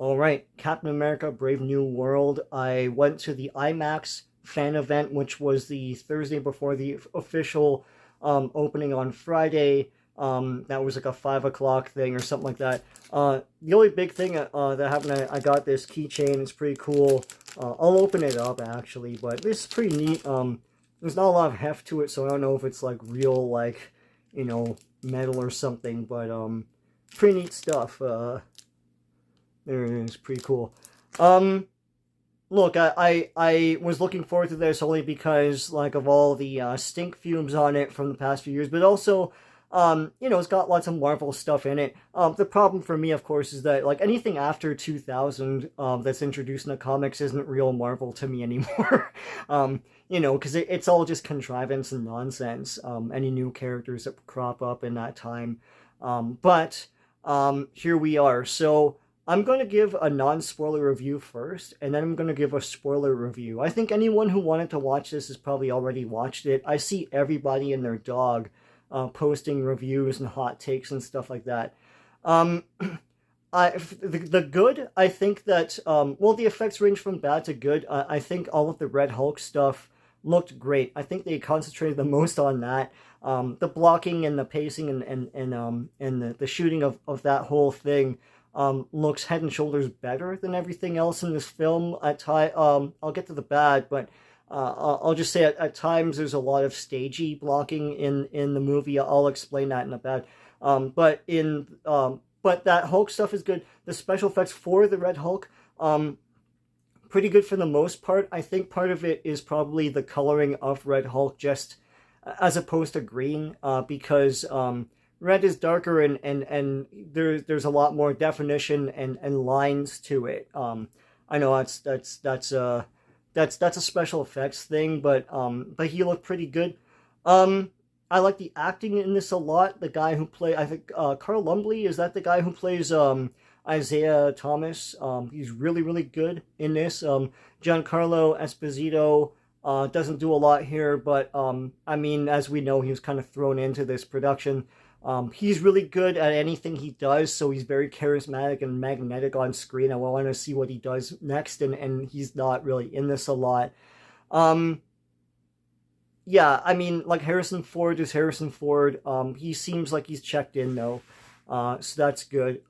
All right, Captain America Brave New World. I went to the IMAX fan event, which was the Thursday before the official opening on Friday. That was like a 5 o'clock thing or something like that. The only big thing that happened, I got this keychain. It's pretty cool. I'll open it up actually, but this is pretty neat. There's not a lot of heft to it, so I don't know if it's like real, like, metal or something, but pretty neat stuff. There it is, pretty cool. Look, I was looking forward to this only because, like, of all the stink fumes on it from the past few years, but also, it's got lots of Marvel stuff in it. The problem for me, of course, is that, like, anything after 2000 that's introduced in the comics isn't real Marvel to me anymore. Because it's all just contrivance and nonsense, any new characters that crop up in that time. But here we are. So I'm going to give a non-spoiler review first, and then I'm going to give a spoiler review. I think anyone who wanted to watch this has probably already watched it. I see everybody and their dog posting reviews and hot takes and stuff like that. The good, I think that, the effects range from bad to good. I think all of the Red Hulk stuff looked great. I think they concentrated the most on that. The blocking and the pacing and the shooting of that whole thing looks head and shoulders better than everything else in this film. I'll get to the bad, but I'll just say at times there's a lot of stagey blocking in the movie. I'll explain that in the bad. But that Hulk stuff is good. The special effects for the Red Hulk, pretty good for the most part. I think part of it is probably the coloring of Red Hulk, just as opposed to green, because red is darker and there's a lot more definition and lines to it. I know that's a special effects thing, but he looked pretty good. I like the acting in this a lot. The guy who I think Carl Lumbly, is that the guy who plays Isaiah Thomas? He's really, really good in this. Giancarlo Esposito doesn't do a lot here, but as we know, he was kind of thrown into this production. He's really good at anything he does, so he's very charismatic and magnetic on screen. I want to see what he does next, and he's not really in this a lot. Like Harrison Ford is Harrison Ford. He seems like he's checked in, though, so that's good.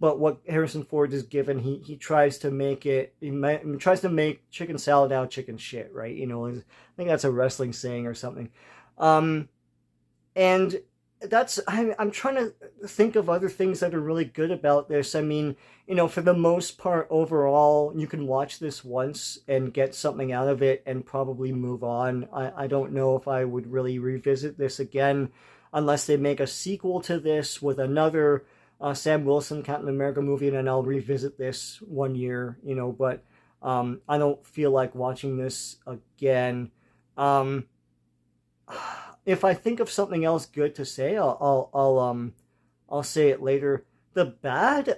But what Harrison Ford is given, he tries to make it, he tries to make chicken salad out of chicken shit, right? I think that's a wrestling saying or something. And I'm trying to think of other things that are really good about this. For the most part, overall, you can watch this once and get something out of it and probably move on. I don't know if I would really revisit this again unless they make a sequel to this with another Sam Wilson Captain America movie, and then I'll revisit this one year, but I don't feel like watching this again. If I think of something else good to say, I'll say it later. The bad,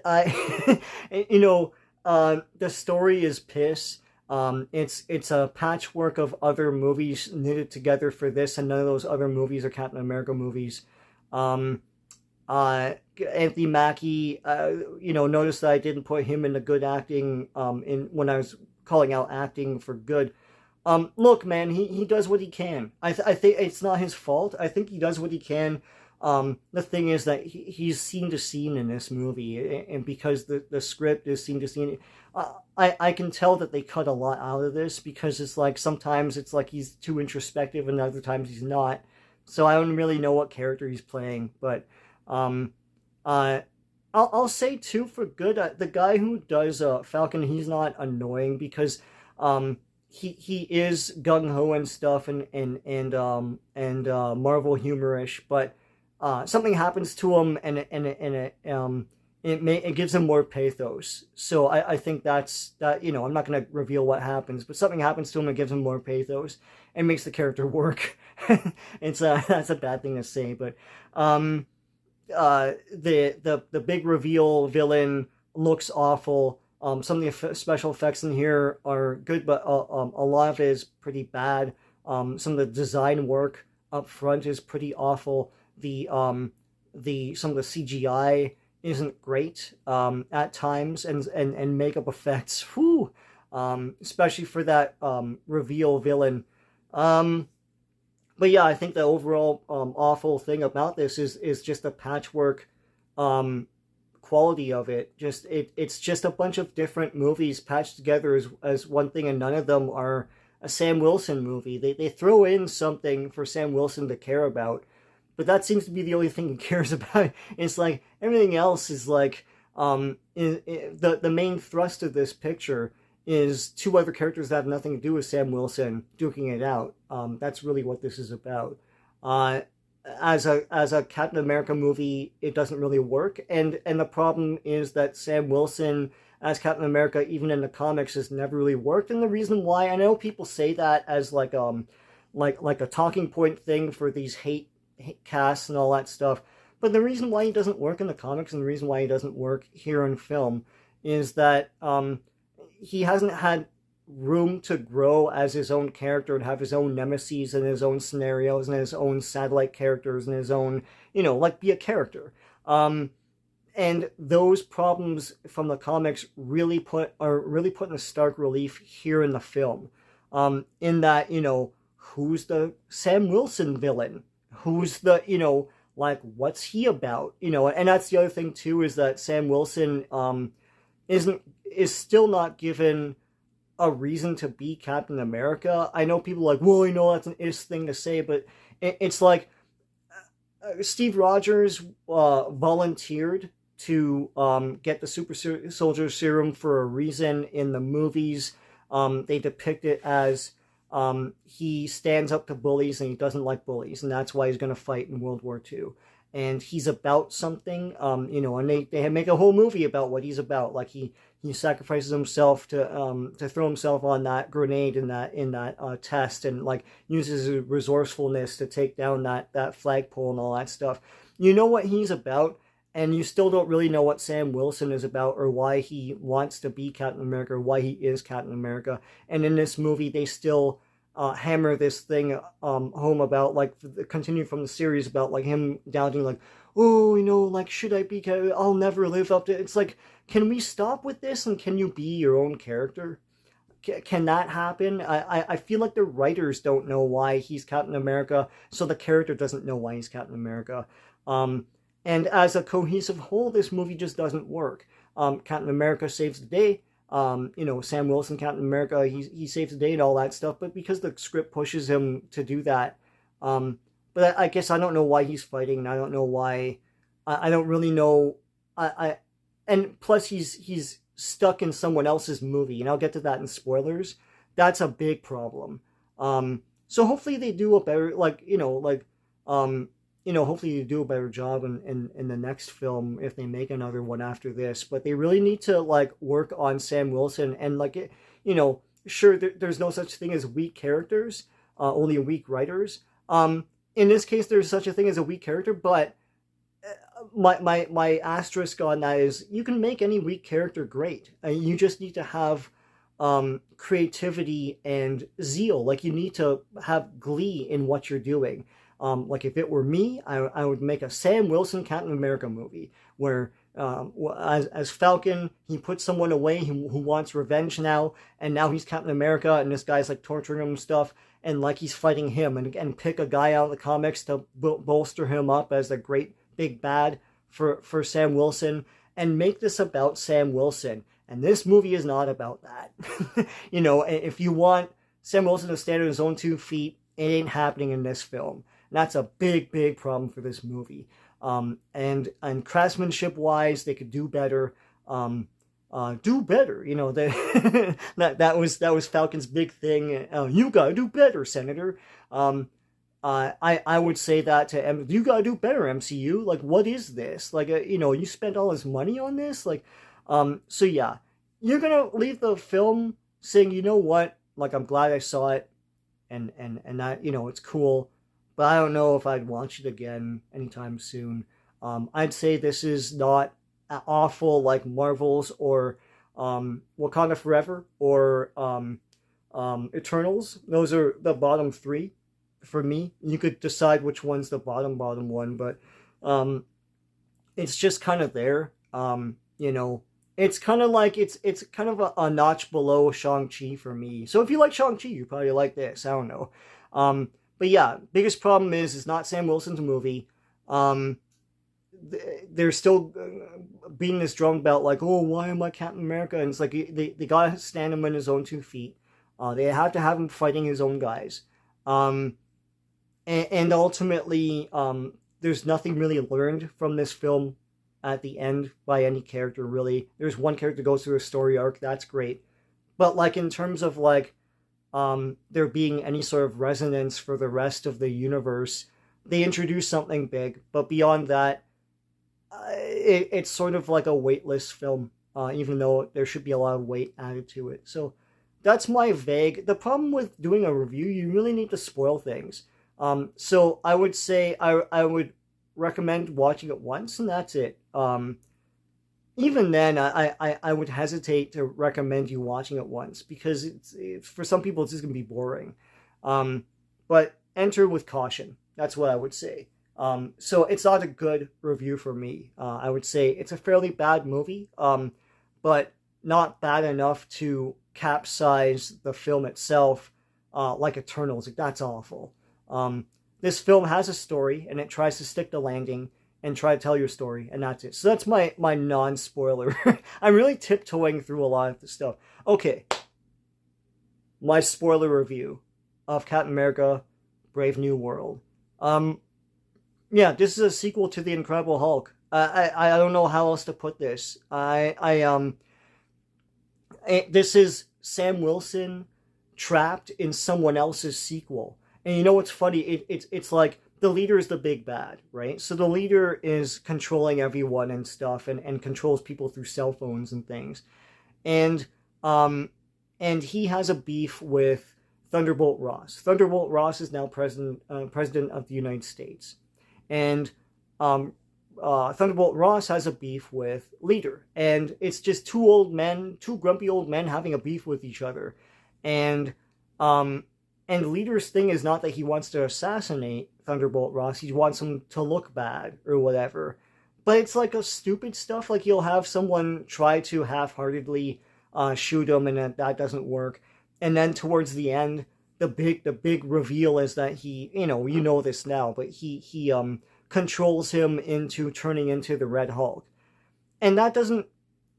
the story is piss. It's a patchwork of other movies knitted together for this, and none of those other movies are Captain America movies. Anthony Mackie, notice that I didn't put him in the good acting when I was calling out acting for good. Look, man, he does what he can. I think it's not his fault. I think he does what he can. The thing is that he's scene to scene in this movie, and because the script is scene to scene, I can tell that they cut a lot out of this, because it's like sometimes it's like he's too introspective and other times he's not. So I don't really know what character he's playing, but I'll say too, for good, the guy who does Falcon, he's not annoying, because he is gung ho and stuff and Marvel humorish, but something happens to him and it gives him more pathos. So I think that's that. I'm not going to reveal what happens, but something happens to him and gives him more pathos and makes the character work. That's a bad thing to say, but the big reveal villain looks awful. Some of the special effects in here are good, but a lot of it is pretty bad. Some of the design work up front is pretty awful. Some of the CGI isn't great at times, and makeup effects, whew, especially for that reveal villain. Um, but yeah, I think the overall awful thing about this is just the patchwork um, quality of it. It's just a bunch of different movies patched together as one thing, and none of them are a Sam Wilson movie. They throw in something for Sam Wilson to care about, but that seems to be the only thing he cares about. It's like everything else is like the main thrust of this picture is two other characters that have nothing to do with Sam Wilson duking it out. That's really what this is about. Uh, as a Captain America movie, it doesn't really work, and the problem is that Sam Wilson as Captain America, even in the comics, has never really worked. And the reason why, I know people say that as like a talking point thing for these hate casts and all that stuff, but the reason why he doesn't work in the comics and the reason why he doesn't work here in film is that he hasn't had room to grow as his own character and have his own nemesis and his own scenarios and his own satellite characters and his own, like be a character. And those problems from the comics are really put in a stark relief here in the film. In that, who's the Sam Wilson villain? Who's the, like, what's he about? And that's the other thing too, is that Sam Wilson is still not given a reason to be Captain America. I know people are like, well, that's an ish thing to say, but it's like Steve Rogers volunteered to get the super soldier serum for a reason. In the movies, they depict it as he stands up to bullies and he doesn't like bullies, and that's why he's going to fight in World War II. And he's about something, and they make a whole movie about what he's about. Like he sacrifices himself to throw himself on that grenade in that test, and like uses his resourcefulness to take down that flagpole and all that stuff. You know what he's about, and you still don't really know what Sam Wilson is about or why he wants to be Captain America or why he is Captain America. And in this movie, they still hammer this thing home about, like, continue from the series about, like, him doubting, like, oh, like, should I be, I'll never live up to it. It's like, can we stop with this, and can you be your own character? Can that happen? I feel like the writers don't know why he's Captain America, so the character doesn't know why he's Captain America. And as a cohesive whole, this movie just doesn't work. Captain America saves the day. Sam Wilson, Captain America, he saves the day and all that stuff, but because the script pushes him to do that, but I guess I don't know why he's fighting, and I don't know why, I don't really know, and plus he's stuck in someone else's movie, and I'll get to that in spoilers. That's a big problem. So hopefully they do a better, hopefully you do a better job in the next film if they make another one after this. But they really need to, like, work on Sam Wilson and, like, sure, there's no such thing as weak characters, only weak writers. In this case, there's such a thing as a weak character, but my asterisk on that is you can make any weak character great. You just need to have creativity and zeal. Like, you need to have glee in what you're doing. Like, if it were me, I would make a Sam Wilson Captain America movie where as Falcon, he puts someone away who wants revenge now, and now he's Captain America, and this guy's, like, torturing him and stuff, and, like, he's fighting him, and pick a guy out of the comics to bolster him up as a great big bad for Sam Wilson, and make this about Sam Wilson. And this movie is not about that. If you want Sam Wilson to stand on his own 2 feet, it ain't happening in this film. And that's a big, big problem for this movie. And craftsmanship wise, they could do better. Do better. That was Falcon's big thing. You gotta do better, Senator. I would say that to you gotta do better, MCU. Like, what is this? Like, you spent all this money on this. Like, so yeah, you're gonna leave the film saying, you know what? Like, I'm glad I saw it, and that, it's cool. But I don't know if I'd watch it again anytime soon. I'd say this is not awful like Marvel's or Wakanda Forever or Eternals. Those are the bottom 3 for me. You could decide which one's the bottom one, but it's just kind of there. You know, it's kind of like it's kind of a notch below Shang-Chi for me. So if you like Shang-Chi, you probably like this. I don't know. But yeah, biggest problem is it's not Sam Wilson's movie. Um, they're still beating this drum about like, oh, why am I Captain America? And it's like they gotta stand him on his own 2 feet. They have to have him fighting his own guys. Um, and ultimately, there's nothing really learned from this film at the end by any character, really. There's one character goes through a story arc, that's great. But like in terms of like there being any sort of resonance for the rest of the universe, they introduce something big, but beyond that, it's sort of like a weightless film, even though there should be a lot of weight added to it. So that's my vague. The problem with doing a review, you really need to spoil things. So I would say I would recommend watching it once, and that's it. Even then, I would hesitate to recommend you watching it once because it's for some people it's just gonna be boring. But enter with caution. That's what I would say. So it's not a good review for me. I would say it's a fairly bad movie, but not bad enough to capsize the film itself, like Eternals. Like, that's awful. This film has a story, and it tries to stick the landing and try to tell your story, and that's it. So that's my non-spoiler. I'm really tiptoeing through a lot of the stuff. Okay, my spoiler review of Captain America: Brave New World. Yeah, this is a sequel to The Incredible Hulk. I don't know how else to put this. This is Sam Wilson trapped in someone else's sequel. And you know what's funny? It's like the leader is the big bad, right? So the leader is controlling everyone and stuff, and controls people through cell phones and things. And he has a beef with Thunderbolt Ross. Thunderbolt Ross is now president of the United States. And Thunderbolt Ross has a beef with Leader. And it's just two grumpy old men having a beef with each other. And Leader's thing is not that he wants to assassinate Thunderbolt Ross. He wants him to look bad or whatever. But it's like a stupid stuff. Like you'll have someone try to half-heartedly shoot him, and that doesn't work. And then towards the end, the big reveal is that he, you know this now, but he controls him into turning into the Red Hulk. And that doesn't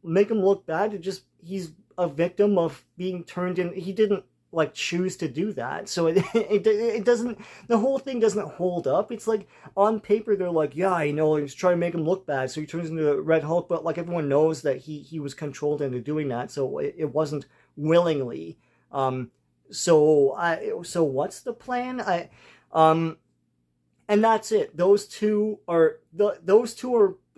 make him look bad. He's a victim of being turned in. He didn't like choose to do that, so it doesn't, the whole thing doesn't hold up. It's like on paper they're like, yeah, he's trying to make him look bad, so he turns into the Red Hulk, but like everyone knows that he was controlled into doing that, so it wasn't willingly. So what's the plan? And that's it. Those two are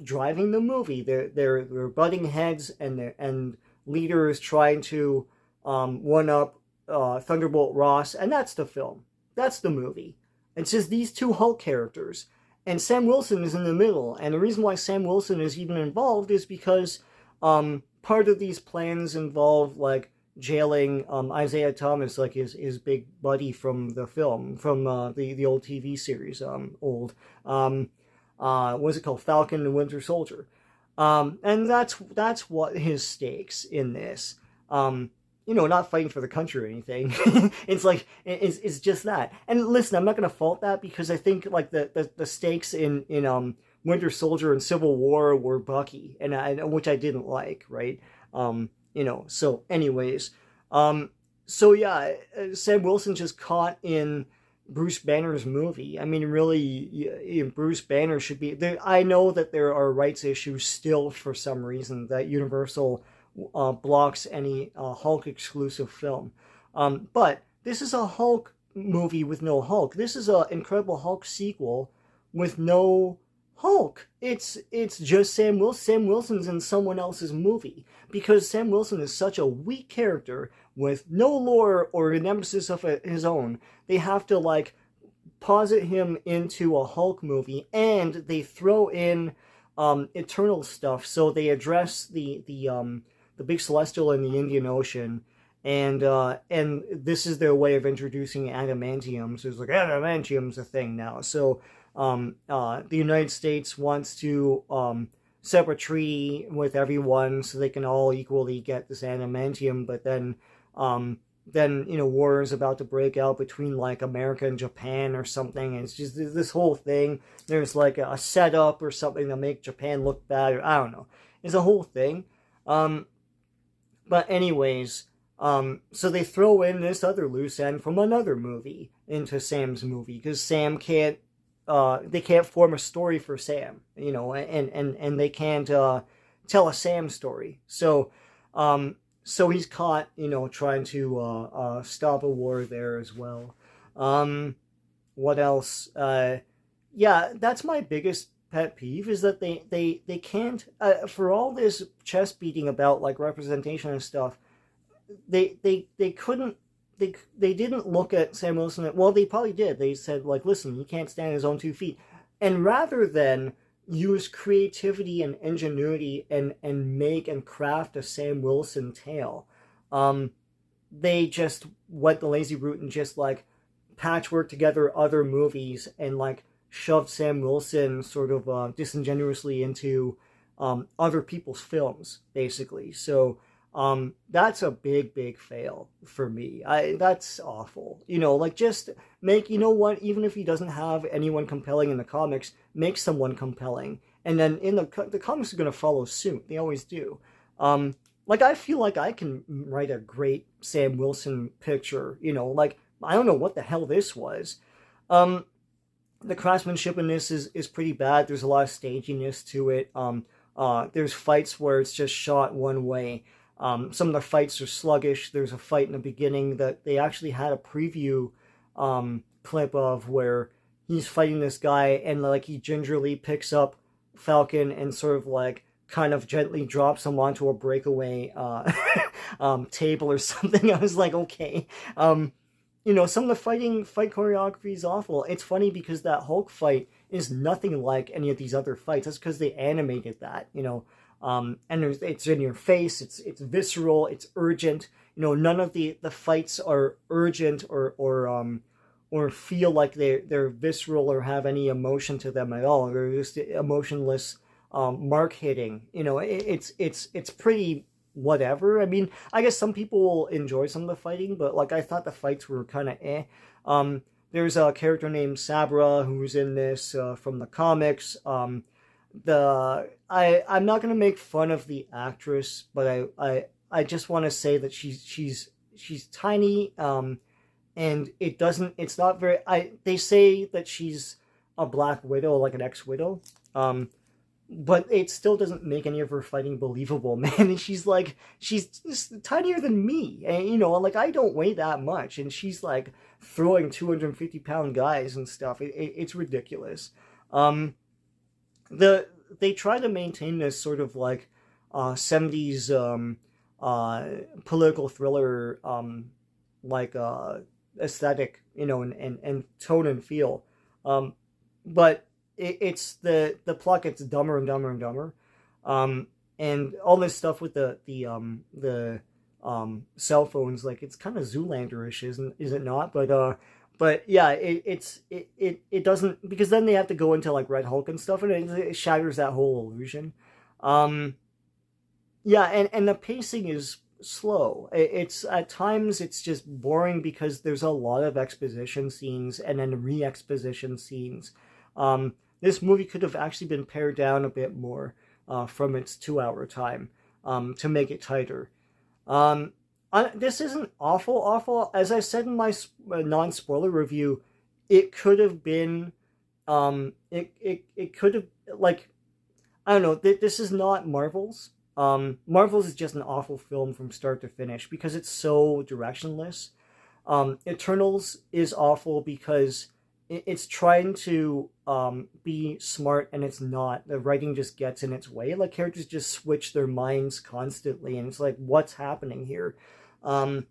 driving the movie. They're butting heads, and Leader is trying to one up Thunderbolt Ross, and that's the film. That's the movie. It's just these two Hulk characters, and Sam Wilson is in the middle. And the reason why Sam Wilson is even involved is because part of these plans involve like jailing Isaiah Thomas, like his big buddy from the film, from the old TV series, what's it called, Falcon and Winter Soldier, and that's what his stakes in this. Not fighting for the country or anything. It's like it's just that. And listen, I'm not gonna fault that, because I think like the stakes in Winter Soldier and Civil War were Bucky, and which I didn't like, right? So anyways, so yeah, Sam Wilson's just caught in Bruce Banner's movie. I mean, really, Bruce Banner should be there. I know that there are rights issues still for some reason that Universal blocks any Hulk exclusive film. But this is a Hulk movie with no Hulk. This is an Incredible Hulk sequel with no Hulk. It's just Sam Wilson. Sam Wilson's in someone else's movie, because Sam Wilson is such a weak character with no lore or a nemesis of his own. They have to like posit him into a Hulk movie, and they throw in Eternal stuff. So they address the big celestial in the Indian Ocean, and this is their way of introducing adamantium. So it's like adamantium's a thing now. So the United States wants to set up a treaty with everyone so they can all equally get this adamantium, but then war is about to break out between like America and Japan or something, and it's just this whole thing. There's like a setup or something to make Japan look bad, or I don't know. It's a whole thing. But anyways, so they throw in this other loose end from another movie into Sam's movie because Sam can't. They can't form a story for Sam, and they can't tell a Sam story. So he's caught, trying to stop a war there as well. What else? Yeah, that's my biggest pet peeve is that they can't, for all this chest beating about like representation and stuff, they couldn't. They didn't look at Sam Wilson. Well, they probably did. They said, like, listen, he can't stand on his own 2 feet. And rather than use creativity and ingenuity and make and craft a Sam Wilson tale, they just went the lazy route and just, like, patchwork together other movies and, like, shoved Sam Wilson sort of disingenuously into other people's films, basically. So that's a big fail for me. That's awful. Like just make, what, even if he doesn't have anyone compelling in the comics, make someone compelling. And then in the comics are going to follow suit. They always do. Like I feel like I can write a great Sam Wilson picture, like I don't know what the hell this was. The craftsmanship in this is pretty bad. There's a lot of staginess to it. There's fights where it's just shot one way. Some of the fights are sluggish. There's a fight in the beginning that they actually had a preview clip of where he's fighting this guy and like he gingerly picks up Falcon and sort of like kind of gently drops him onto a breakaway table or something. I was like, okay. Some of the fight choreography is awful. It's funny because that Hulk fight is nothing like any of these other fights. That's because they animated that, and it's in your face, it's visceral, it's urgent. None of the fights are urgent or feel like they're visceral or have any emotion to them at all. They're just emotionless mark hitting. It's pretty whatever. I mean, I guess some people will enjoy some of the fighting, but like I thought the fights were kind of eh. There's a character named Sabra who's in this from the comics. I'm not gonna make fun of the actress, but I just want to say that she's tiny, and it's not very. They say that she's a Black Widow, like an ex-Widow, but it still doesn't make any of her fighting believable, man. And she's just tinier than me, and like I don't weigh that much, and she's like throwing 250-pound guys and stuff. It's ridiculous. They try to maintain this sort of like 70s political thriller aesthetic, and tone and feel. But it's the plot gets dumber and dumber and dumber. And all this stuff with the cell phones, like it's kind of Zoolander-ish, is it not? But yeah, it doesn't, because then they have to go into like Red Hulk and stuff, and it shatters that whole illusion. Yeah, and the pacing is slow. It's at times it's just boring because there's a lot of exposition scenes and then re-exposition scenes. This movie could have actually been pared down a bit more from its 2-hour time to make it tighter. This isn't awful. As I said in my non-spoiler review, it could have been, it could have, like, I don't know, this is not Marvel's. Marvel's is just an awful film from start to finish because it's so directionless. Eternals is awful because it's trying to be smart and it's not. The writing just gets in its way. Like, characters just switch their minds constantly, and it's like, what's happening here? And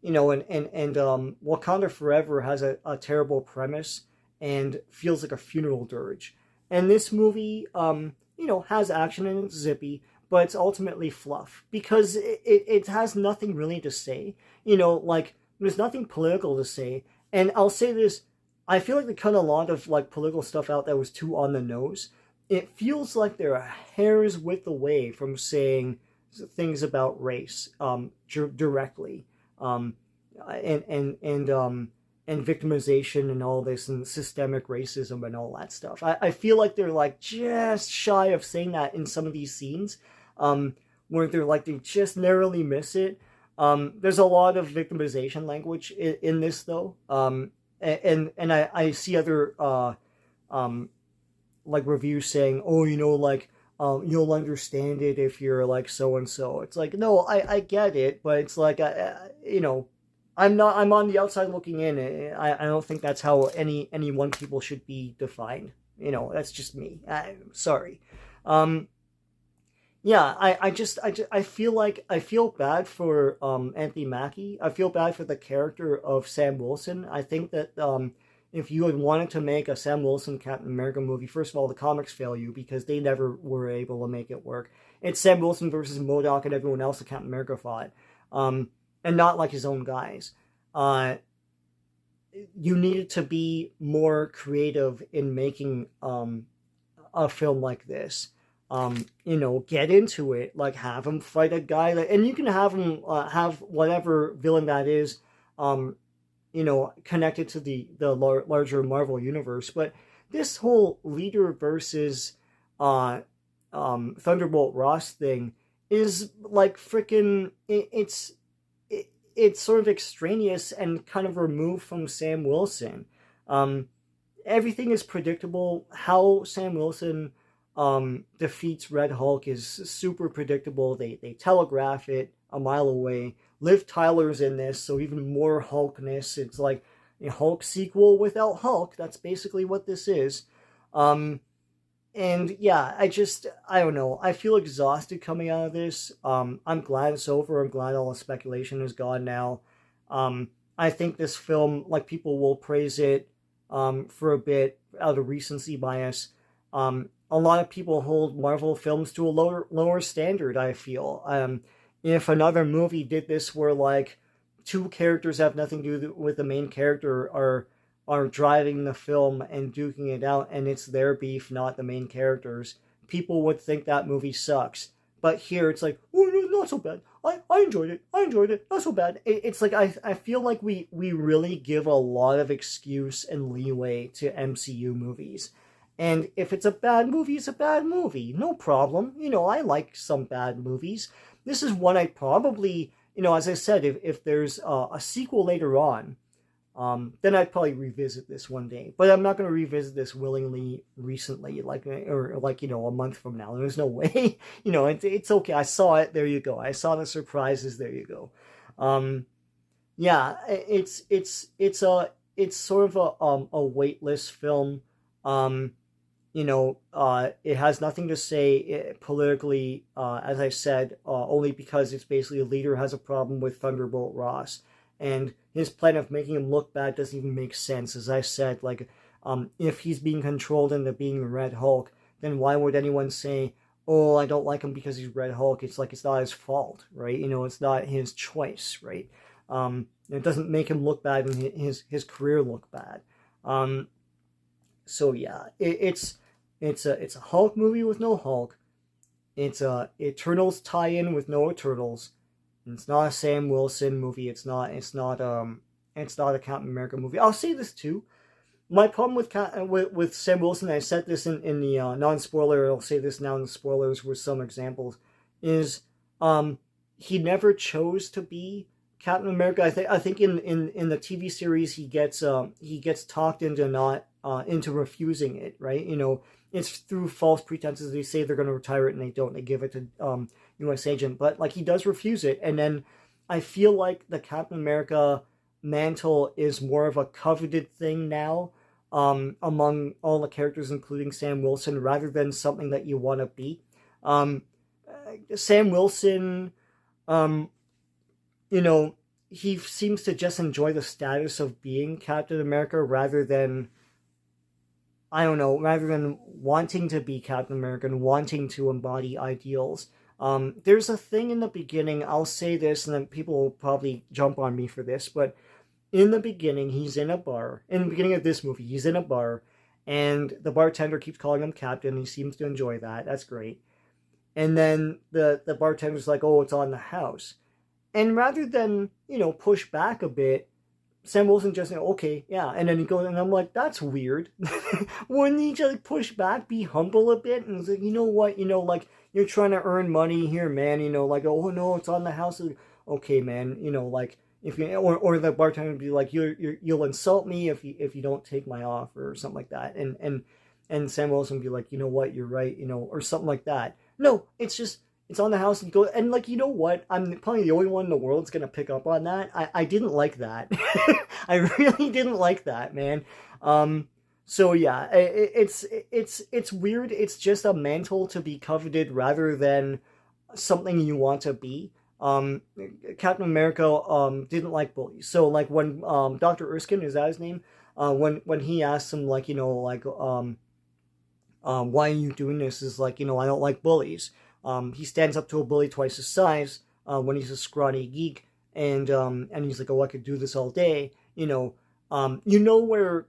Wakanda Forever has a terrible premise and feels like a funeral dirge. And this movie, has action and it's zippy, but it's ultimately fluff because it has nothing really to say. There's nothing political to say. And I'll say this, I feel like they cut a lot of like political stuff out that was too on the nose. it feels like they're a hair's width away from saying things about race directly, um, and victimization and all this and systemic racism and all that stuff. I feel like they're like just shy of saying that in some of these scenes, where they're like they just narrowly miss it. There's a lot of victimization language in this though, and I see other like reviews saying, oh, like you'll understand it if you're like so and so. It's like, no, I get it, but it's like I'm on the outside looking in. I don't think that's how any one people should be defined. That's just me. I'm sorry. Yeah, I feel bad for Anthony Mackie. I feel bad for the character of Sam Wilson. I think that if you had wanted to make a Sam Wilson Captain America movie, first of all, the comics fail you because they never were able to make it work. It's Sam Wilson versus MODOK and everyone else that Captain America fought, and not like his own guys. You needed to be more creative in making a film like this. Get into it, like have him fight a guy and you can have him have whatever villain that is, connected to the larger Marvel universe. But this whole leader versus Thunderbolt Ross thing is like freaking it's sort of extraneous and kind of removed from Sam Wilson. Everything is predictable. How Sam Wilson defeats Red Hulk is super predictable. They telegraph it a mile away. Liv Tyler's in this, so even more Hulkness. It's like a Hulk sequel without Hulk. That's basically what this is. And yeah, I don't know. I feel exhausted coming out of this. I'm glad it's over. I'm glad all the speculation is gone now. I think this film, like, people will praise it for a bit out of recency bias. A lot of people hold Marvel films to a lower standard, I feel. If another movie did this where, like, two characters have nothing to do with the main character are driving the film and duking it out, and it's their beef, not the main characters, people would think that movie sucks. But here, it's like, oh, no, not so bad. I enjoyed it. Not so bad. It's like, I feel like we really give a lot of excuse and leeway to MCU movies. And if it's a bad movie, it's a bad movie. No problem. I like some bad movies. This is one I'd probably, as I said, if there's a sequel later on, then I'd probably revisit this one day. But I'm not going to revisit this willingly recently, like a month from now. There's no way. It's okay. I saw it. There you go. I saw the surprises. There you go. Yeah, it's sort of a weightless film. It has nothing to say politically, as I said, only because it's basically a leader has a problem with Thunderbolt Ross. And his plan of making him look bad doesn't even make sense. As I said, like, if he's being controlled into being Red Hulk, then why would anyone say, oh, I don't like him because he's Red Hulk? It's like, it's not his fault, right? It's not his choice, right? It doesn't make him look bad and his career look bad. So yeah, it's a Hulk movie with no Hulk. It's a Eternals tie-in with no Eternals. It's not a Sam Wilson movie. It's not a Captain America movie. I'll say this too. My problem with Sam Wilson, I said this in the non-spoiler, I'll say this now in the spoilers with some examples, is he never chose to be Captain America. I think in the TV series he gets talked into refusing it, right? It's through false pretenses. They say they're going to retire it and they don't. They give it to U.S. Agent, but like he does refuse it, and then I feel like the Captain America mantle is more of a coveted thing now among all the characters, including Sam Wilson, rather than something that you want to be. Sam Wilson, he seems to just enjoy the status of being Captain America rather than wanting to be Captain America and wanting to embody ideals. There's a thing in the beginning, I'll say this, and then people will probably jump on me for this, but in the beginning, he's in a bar. In the beginning of this movie, he's in a bar, And the bartender keeps calling him Captain. He seems to enjoy that. That's great. And then the bartender's like, oh, it's on the house. And rather than, push back a bit, Sam Wilson just said, okay, yeah. And then he goes, and I'm like, that's weird. Wouldn't he just push back, be humble a bit? And it's like, you know what, like, you're trying to earn money here, man. Like, oh, no, it's on the house. Okay, man, like, if you, or the bartender would be like, you'll insult me if you don't take my offer or something like that. And Sam Wilson would be like, you know what, you're right, or something like that. No, it's just, it's on the house and go, and like, you know what? I'm probably the only one in the world that's gonna pick up on that. I didn't like that. I really didn't like that, man. So yeah, it's weird. It's just a mantle to be coveted rather than something you want to be. Captain America didn't like bullies. So like when Dr. Erskine, is that his name? When he asked him like, why are you doing this? Is like, I don't like bullies. He stands up to a bully twice his size when he's a scrawny geek, and he's like, oh, I could do this all day. Where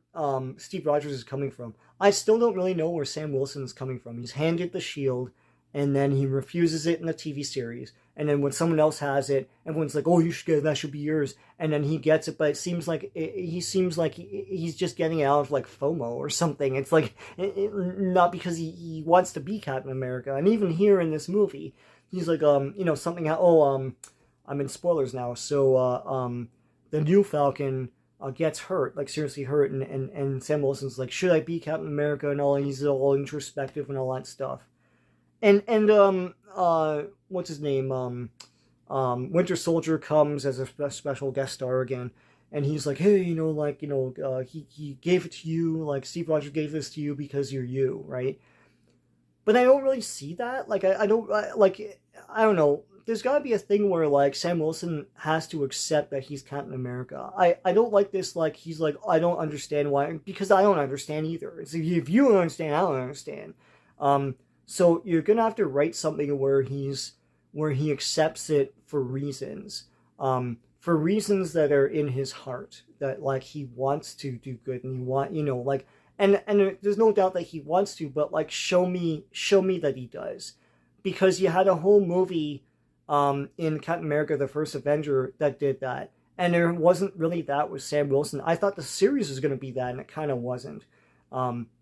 Steve Rogers is coming from. I still don't really know where Sam Wilson is coming from. He's handed the shield, and then he refuses it in the TV series. And then when someone else has it, everyone's like, oh, you should get it, that should be yours. And then he gets it, but it seems like he's just getting it out of like FOMO or something. It's like, not because he wants to be Captain America. And even here in this movie, he's like, something, I'm in spoilers now. So, the new Falcon gets hurt, like seriously hurt. And Sam Wilson's like, should I be Captain America? And all, and he's all introspective and all that stuff. And what's his name? Winter Soldier comes as a special guest star again, and he's like, hey, he gave it to you, like Steve Rogers gave this to you because you're you, right? But I don't really see that. Like, I don't know. There's got to be a thing where like Sam Wilson has to accept that he's Captain America. I don't like this. Like, he's like, I don't understand why, because I don't understand either. It's, if you don't understand, I don't understand. So you're gonna have to write something where he accepts it for reasons that are in his heart, that like he wants to do good and and there's no doubt that he wants to, but like show me that he does, because you had a whole movie in Captain America: The First Avenger that did that, and there wasn't really that with Sam Wilson. I thought the series was gonna be that, and it kind of wasn't.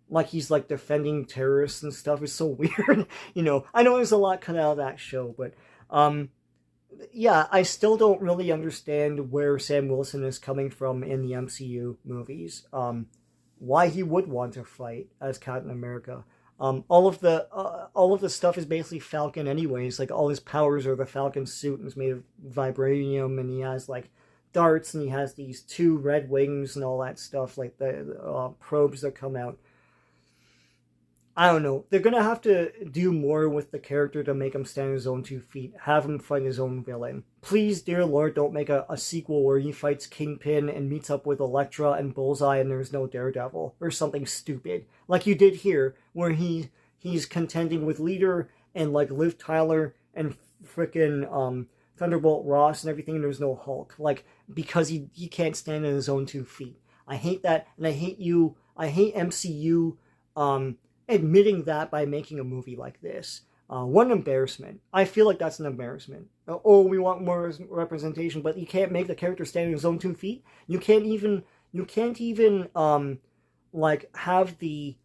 Like he's like defending terrorists and stuff. It's so weird. I know there's a lot cut out of that show, but yeah, I still don't really understand where Sam Wilson is coming from in the MCU movies. Why he would want to fight as Captain America. All of the stuff is basically Falcon anyways. Like all his powers are the Falcon suit, and it's made of vibranium, and he has like darts, and he has these 2 red wings and all that stuff, like the probes that come out. I don't know. They're going to have to do more with the character to make him stand on his own 2 feet. Have him fight his own villain. Please, dear Lord, don't make a sequel where he fights Kingpin and meets up with Elektra and Bullseye and there's no Daredevil. Or something stupid. Like you did here, where he's contending with Leader and like Liv Tyler and frickin' Thunderbolt Ross and everything, and there's no Hulk. Like, because he can't stand on his own 2 feet. I hate that, and I hate MCU, admitting that by making a movie like this. What an embarrassment. I feel like that's an embarrassment. Oh, we want more representation, but you can't make the character stand on his own 2 feet? You can't even like have the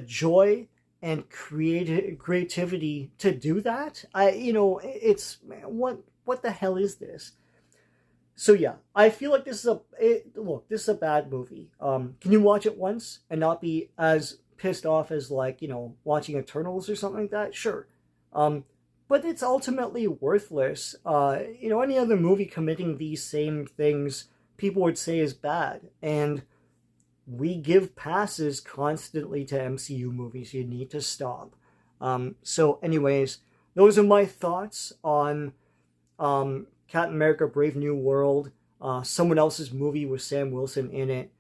joy and creativity to do that? It's, what the hell is this? So yeah, I feel like this is a bad movie. Can you watch it once and not be as pissed off as like, watching Eternals or something like that? Sure. But it's ultimately worthless. Any other movie committing these same things, people would say is bad. And we give passes constantly to MCU movies. You need to stop. So anyways, those are my thoughts on Captain America: Brave New World. Someone else's movie with Sam Wilson in it.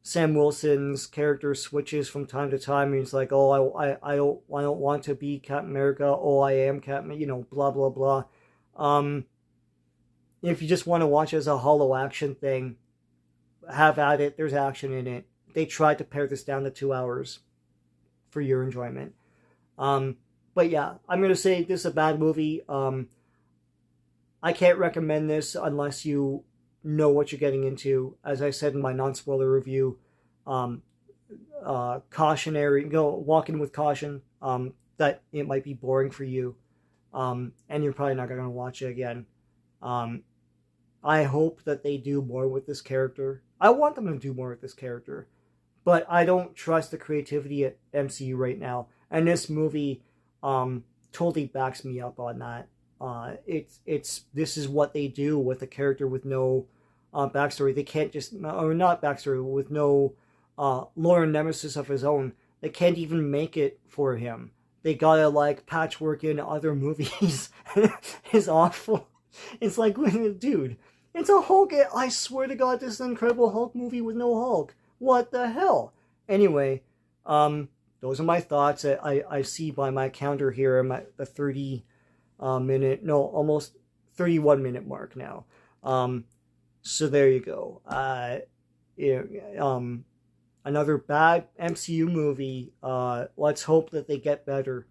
Sam Wilson's character switches from time to time. He's like, oh, I don't want to be Captain America. Oh, I am Captain, blah, blah, blah. If you just want to watch it as a hollow action thing, have at it. There's action in it. they tried to pare this down to 2 hours for your enjoyment. But yeah, I'm gonna say this is a bad movie. I can't recommend this unless you know what you're getting into. As I said in my non-spoiler review, um, cautionary, walk in with caution, that it might be boring for you, and you're probably not going to watch it again. Um, I hope that they do more with this character. I want them to do more with this character, but I don't trust the creativity at MCU right now. And this movie totally backs me up on that. It's this is what they do with a character with no backstory. They can't just, or not backstory, with no lore and nemesis of his own. They can't even make it for him. They gotta like patchwork in other movies. It's awful. It's like, dude, it's a Hulk. I swear to God, this is an Incredible Hulk movie with no Hulk. What the hell? Anyway, those are my thoughts. I see by my counter here, I'm at the 30 minute, no, almost 31 minute mark now. So there you go. Another bad MCU movie. Let's hope that they get better.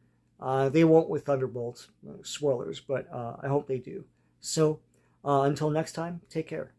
They won't with Thunderbolts. Spoilers, but I hope they do. So until next time, take care.